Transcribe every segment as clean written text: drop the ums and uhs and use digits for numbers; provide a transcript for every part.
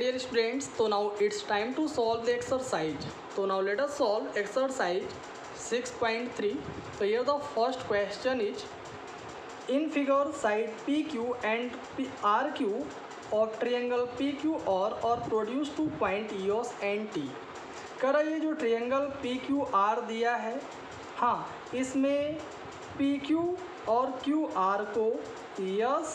dear students, so now it's time to solve the exercise. So now let us solve exercise 6.3. So here the first question is, in figure side PQ and RQ of triangle PQR are produced to point EOS and T. करा ये जो triangle PQR दिया है, हाँ इसमें PQ और QR को ES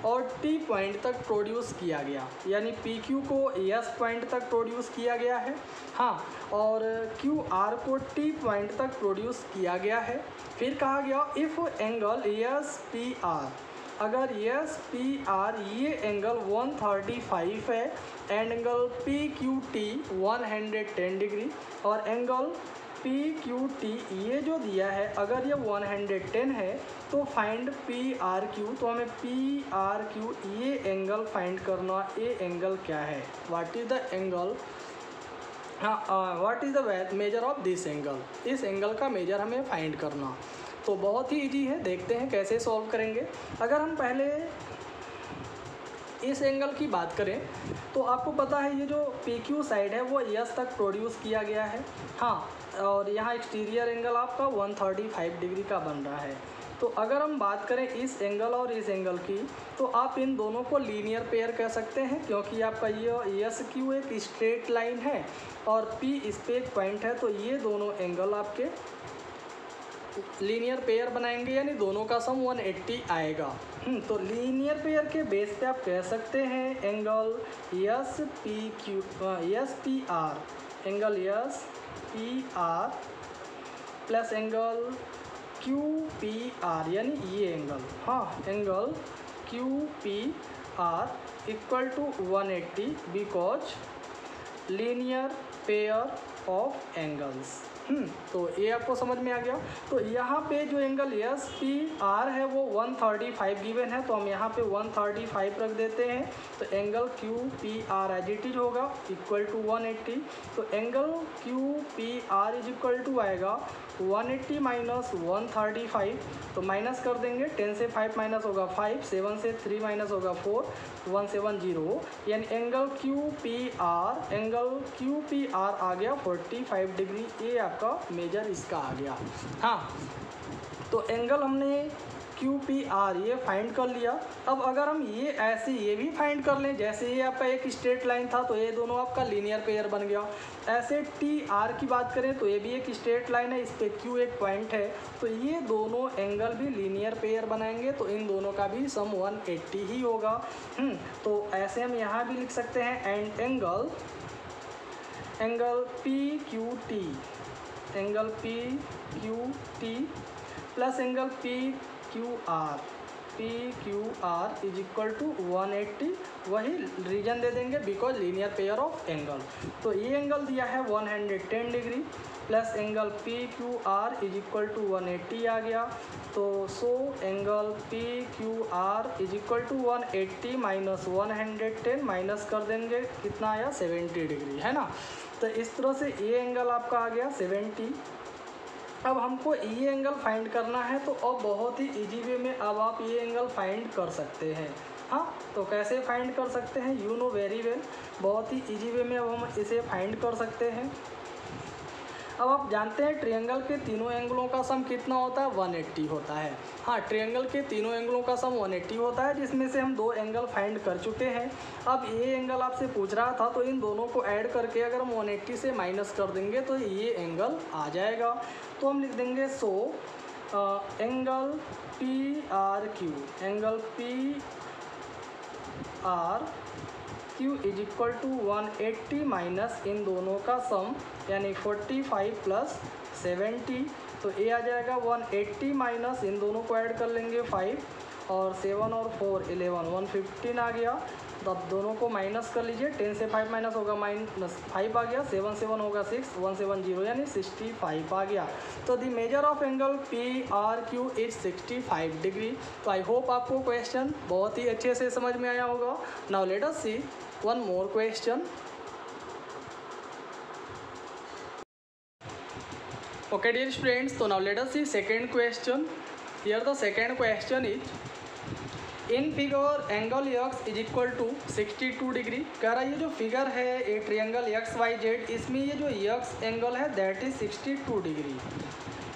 और T पॉइंट तक प्रोड्यूस किया गया, यानी PQ को ES पॉइंट तक प्रोड्यूस किया गया है, हाँ, और QR को T पॉइंट तक प्रोड्यूस किया गया है। फिर कहा गया इफ़ एंगल ESPR, अगर ESPR ये एंगल 135 है एंड एंगल PQT 110 डिग्री और एंगल PQT ये जो दिया है अगर ये 110 है तो फाइंड PRQ, तो हमें PRQ ये एंगल फाइंड करना, ये एंगल क्या है, व्हाट इज़ द एंगल, हाँ what is the measure of this angle, इस एंगल का मेजर हमें फाइंड करना। तो बहुत ही इजी है, देखते हैं कैसे सॉल्व करेंगे। अगर हम पहले इस एंगल की बात करें तो आपको पता है ये जो PQ साइड है वो ES तक प्रोड्यूस किया गया है, हाँ, और यहाँ एक्सटीरियर एंगल आपका 135 डिग्री का बन रहा है। तो अगर हम बात करें इस एंगल और इस एंगल की तो आप इन दोनों को लीनियर पेयर कह सकते हैं, क्योंकि आपका ये ESQ एक स्ट्रेट लाइन है और P इस पे एक पॉइंट है, तो ये दोनों एंगल आपके लीनियर पेयर बनाएंगे, यानी दोनों का सम 180 आएगा। तो लीनियर पेयर के बेस पे आप कह सकते हैं angle ESPR, angle ESPR plus angle QPR, यानी ये एंगल, हाँ, angle QPR equal to 180 because linear pair of angles. तो ये आपको समझ में आ गया। तो यहाँ पे जो एंगल ESPR है वो 135 गिवन है, तो हम यहाँ पे 135 रख देते हैं, तो angle QPR as it is होगा इक्वल टू 180। तो angle QPR is equal to आएगा 180 माइनस 135, तो माइनस कर देंगे, 10 से 5 माइनस होगा 5, 7 से 3 माइनस होगा 4, 170, यानी एंगल QPR आ गया 45 डिग्री, ये आपका मेजर इसका आ गया। हाँ, तो एंगल हमने QPR ये फाइंड कर लिया। अब अगर हम ये ऐसे ये भी फाइंड कर लें, जैसे ये आपका एक स्ट्रेट लाइन था तो ये दोनों आपका लीनियर पेयर बन गया। ऐसे TR की बात करें तो ये भी एक स्ट्रेट लाइन है, इस पे Q एक पॉइंट है, तो ये दोनों एंगल भी लीनियर पेयर बनाएंगे, तो इन दोनों का भी सम 180 ही होगा। तो ऐसे हम यहाँ भी लिख सकते हैं and angle PQT, angle PQT plus angle PQR is equal to 180, वही रीजन दे देंगे because linear pair of angle. तो ये एंगल दिया है 110 degree plus angle PQR is equal to 180 आ गया। तो so angle PQR is equal to 180 minus 110, minus कर देंगे, कितना आया 70 डिग्री, है ना। तो इस तरह से ये एंगल आपका आ गया 70। अब हमको ये एंगल फाइंड करना है, तो अब बहुत ही इजी वे में अब आप ये एंगल फाइंड कर सकते हैं। हाँ, तो कैसे फाइंड कर सकते हैं, यू नो वेरी वेल, बहुत ही इजी वे में अब हम इसे फाइंड कर सकते हैं। अब आप जानते हैं ट्रायंगल के तीनों एंगलों का सम कितना होता है, 180 होता है। हाँ, ट्रायंगल के तीनों एंगलों का सम 180 होता है, जिसमें से हम 2 एंगल फाइंड कर चुके हैं। अब ये एंगल आपसे पूछ रहा था, तो इन दोनों को ऐड करके अगर हम 180 से माइनस कर देंगे तो ये एंगल आ जाएगा। तो हम लिख देंगे so angle PRQ, angle PRQ is equal to 180 minus इन दोनों का सम, यानी 45 प्लस 70, तो ये आ जाएगा 180 माइनस इन दोनों को ऐड कर लेंगे 5 और 7 और 4 11, 115 आ गया। तो अब दोनों को माइनस कर लीजिए, 10 से 5 माइनस होगा -5 आ गया, 7 7 होगा 6, 170 यानी 65 आ गया। तो the measure of angle PRQ is 65 degree. तो आई होप आपको क्वेश्चन बहुत ही अच्छे से समझ में आया होगा। Now let us see one more question. Okay dear students, so now let us see second question. Here the second question is, in figure angle X is equal to 62 degree. कह रहा है ये जो फिगर है a triangle X Y Z, इसमें ये जो एक्स एंगल है that is 62 degree.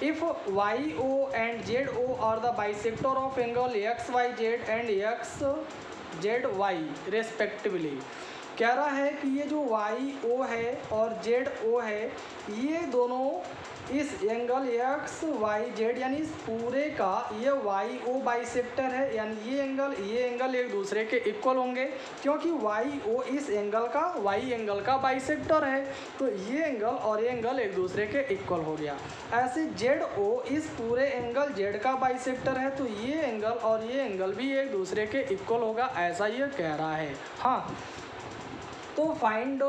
If Y O and Z O are the bisector of angle X Y Z and X Z Y respectively. कह रहा है कि ये जो वाई ओ है और जेड ओ है, ये दोनों इस एंगल एक्स वाई जेड यानी इस पूरे का ये वाई ओ बाइसेक्टर है, यानी ये एंगल एक दूसरे के इक्वल होंगे, क्योंकि वाई ओ इस एंगल का वाई एंगल का बाइसेक्टर है, तो ये एंगल और ये एंगल एक दूसरे के इक्वल हो गया। ऐसे जेड ओ इस पूरे एंगल जेड का बाइसेक्टर है, तो ये एंगल और ये एंगल भी एक दूसरे के इक्वल होगा, ऐसा ये कह रहा है। हाँ, तो find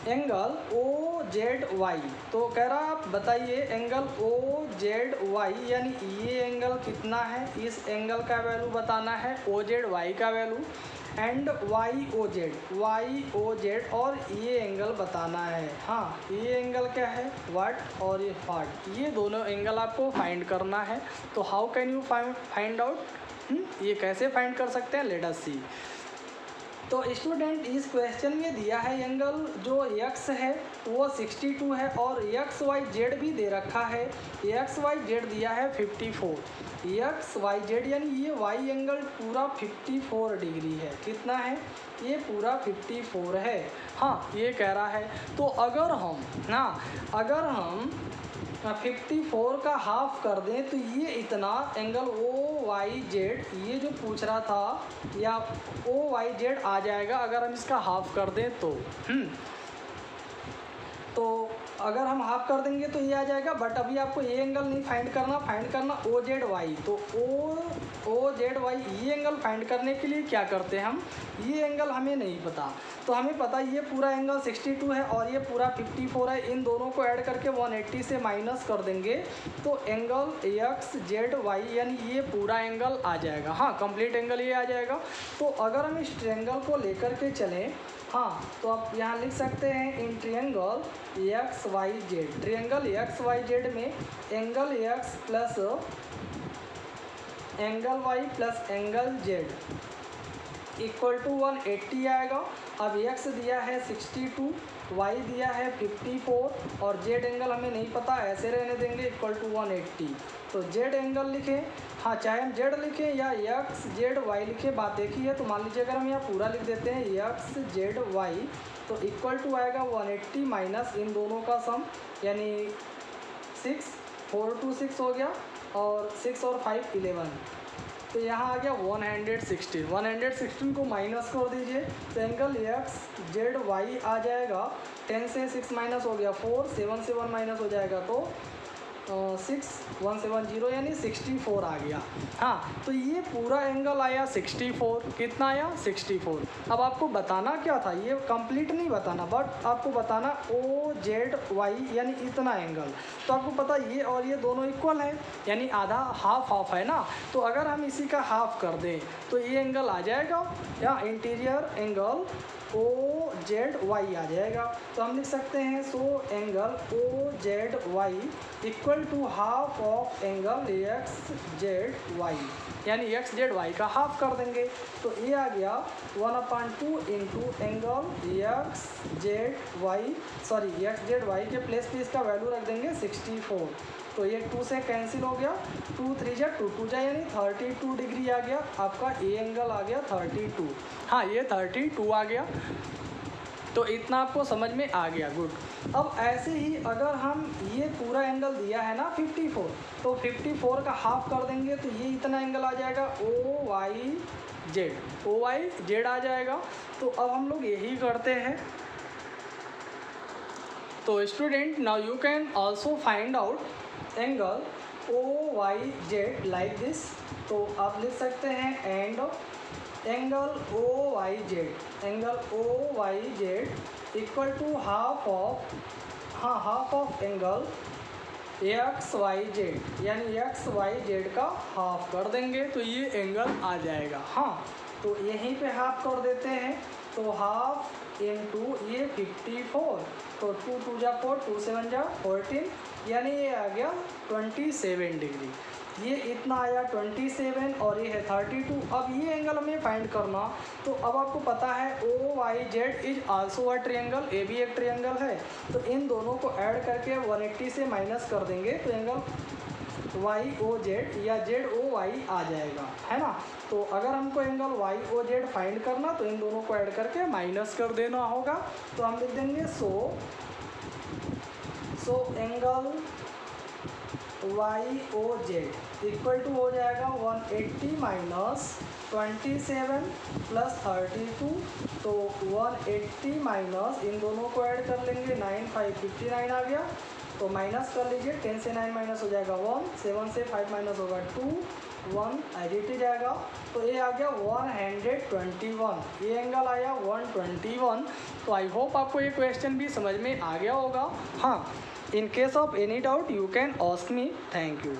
angle O Z Y. तो कह रहा आप बताइए एंगल ओ जेड वाई यानी ये एंगल कितना है, इस एंगल का वैल्यू बताना है, ओ जेड वाई का value, and Y O Z और ये एंगल बताना है। हाँ, ये एंगल क्या है व्हाट और ये फाट, ये दोनों एंगल आपको फाइंड करना है। तो how can you find out, ये कैसे फाइंड कर सकते हैं, लेट अस सी। तो स्टूडेंट इस क्वेश्चन में दिया है एंगल जो x है वो 62 है और एक्स वाई जेड भी दे रखा है, एक्स वाई जेड दिया है 54, एक्स वाई जेड यानी ये y एंगल पूरा 54 डिग्री है। कितना है, ये पूरा 54 है। हाँ, ये कह रहा है। तो अगर हम 54 का हाफ कर दें तो ये इतना एंगल ओ वाई जेड, ये जो पूछ रहा था, या ओ वाई जेड आ जाएगा अगर हम इसका हाफ कर दें तो अगर हम हाफ कर देंगे तो ये आ जाएगा। बट अभी आपको ये एंगल नहीं फाइंड करना ओ जेड वाई। तो ओ जेड वाई ये एंगल फाइंड करने के लिए क्या करते हैं हम, ये एंगल हमें नहीं पता, तो हमें पता ये पूरा एंगल 62 है और ये पूरा 54 है, इन दोनों को ऐड करके 180 से माइनस कर देंगे तो एंगल एक्स जेड वाई यानी ये पूरा एंगल आ जाएगा। हाँ, कंप्लीट एंगल ये आ जाएगा। तो अगर हम इस ट्रायंगल को लेकर के चलें, हाँ, तो आप यहाँ लिख सकते हैं in triangle X Y Z, triangle X Y Z में angle X plus angle Y plus angle Z equal to 180 आएगा। अब एक्स दिया है 62, वाई दिया है 54 और जेड एंगल हमें नहीं पता, ऐसे रहने देंगे इक्वल टू 180। तो जेड एंगल लिखें, हाँ, चाहे हम जेड लिखें या एक्स जेड वाई लिखें, बात एक ही है। तो मान लीजिए अगर हम यहाँ पूरा लिख देते हैं एक्स जेड वाई तो इक्वल टू आएगा 180 माइनस इन दोनों का सम, यानी 6, 4 2 6 हो गया और 6 और 5 11, तो यहाँ आ गया 116 को माइनस कर दीजिए तो एंगल एक्स जेड वाई आ जाएगा 10 से 6 माइनस हो गया 4, 7 से 1 माइनस हो जाएगा तो 6170 यानी 64 आ गया। हाँ, तो ये पूरा एंगल आया 64, कितना आया 64। अब आपको बताना क्या था, ये कंप्लीट नहीं बताना, बट आपको बताना ओ जेड वाई यानी इतना एंगल। तो आपको पता ये और ये दोनों इक्वल है, यानी आधा हाफ है ना। तो अगर हम इसी का हाफ कर दें तो ये एंगल आ जाएगा, या interior angle O Z Y आ जाएगा। तो हम लिख सकते हैं so angle O Z Y equal to half of angle X Z Y, यानी एक्स जेड वाई का हाफ कर देंगे तो ये आ गया 1/2 into angle X Z Y के प्लेस पे इसका वैल्यू रख देंगे 64। तो ये 2 से कैंसिल हो गया, 2 3 जा 2 2 जा यानी 32 डिग्री आ गया आपका, ए एंगल आ गया 32। हाँ, ये 32 आ गया। तो इतना आपको समझ में आ गया, गुड। अब ऐसे ही अगर हम ये पूरा एंगल दिया है ना 54, तो 54 का हाफ कर देंगे तो ये इतना एंगल आ जाएगा ओ वाई जेड आ जाएगा। तो अब हम लोग यही करते हैं। तो student now you can also find out angle O Y Z like this. तो आप लिख सकते हैं and angle O Y Z equal to half of angle X Y Z, यानी एक्स वाई जेड का हाफ कर देंगे तो ये एंगल आ जाएगा। हाँ, तो यहीं पे हाफ कर देते हैं तो हाफ इंटू ये 54, तो 2 2 जा 4, 2 7 जा 14, यानी ये आ गया 27 डिग्री। ये कितना आया 27 और ये है 32। अब ये एंगल हमें फाइंड करना, तो अब आपको पता है OYZ is also a triangle, ये भी एक ट्रायंगल है। तो इन दोनों को ऐड करके 180 से माइनस कर देंगे तो एंगल YOZ या ZOY आ जाएगा, है ना। तो अगर हमको एंगल YOZ फाइंड करना तो इन दोनों को ऐड करके माइनस कर देना होगा। तो हम लिख देंगे so angle YOZ equal to हो जाएगा 180 माइनस 27 प्लस 32। तो 180 माइनस इन दोनों को ऐड कर लेंगे 9 5 59 आ गया। तो माइनस कर लीजिए, 10 से 9 माइनस हो जाएगा 1, 7 से 5 माइनस होगा 2, 1 एडिट ही जाएगा। तो ये आ गया 121, ये एंगल आया 121। तो आई होप आपको ये क्वेश्चन भी समझ में आ गया होगा। हाँ, in case of any doubt you can ask me. Thank you.